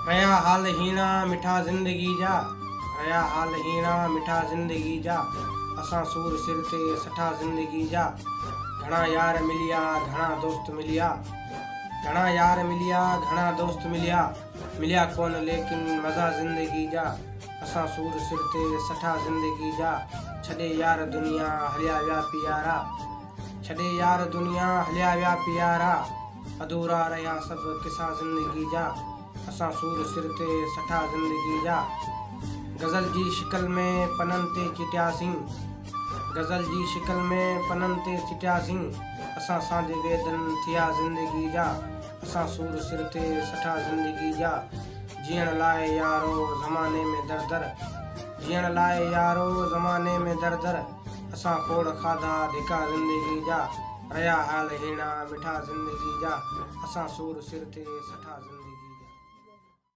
रया हाल हीना मिठा ज़िंदगी जा, रया हाल हीना मिठा ज़िंदगी जा। असां सूर सिर ते सठा ज़िंदगी जा। घणा यार मिलिया घणा दोस्त मिलिया, घणा यार मिलिया घणा दोस्त मिलिया। मिलिया कोन लेकिन मज़ा ज़िंदगी जा। असां सूर सिर ते सठा ज़िंदगी जा। छॾे यार दुनिया हलिया विया प्यारा, छॾे यार दुनिया हलिया विया प्यारा। अधूरा रहिया सभु किसा ज़िंदगी जा। असां सूर सिर ते सठा ज़िंदगी जा। गज़ल जी शिकल में पननि ते चिटियासीं, गज़ल जी शिकल में पननि ते चिटियासीं। असां सांझे वेदन थिया ज़िंदगी जा। असां सूर सिर ते सठा ज़िंदगी जा। जीअण लाइ यारो ज़माने में दर दर, जीअण लाइ यारो ज़माने में दर दर। असां खोड़ खाधा धिका ज़िंदगी जा। रया हाल हीना मिठा ज़िंदगी जा। असां सूर सिर ते सठा ज़िंदगी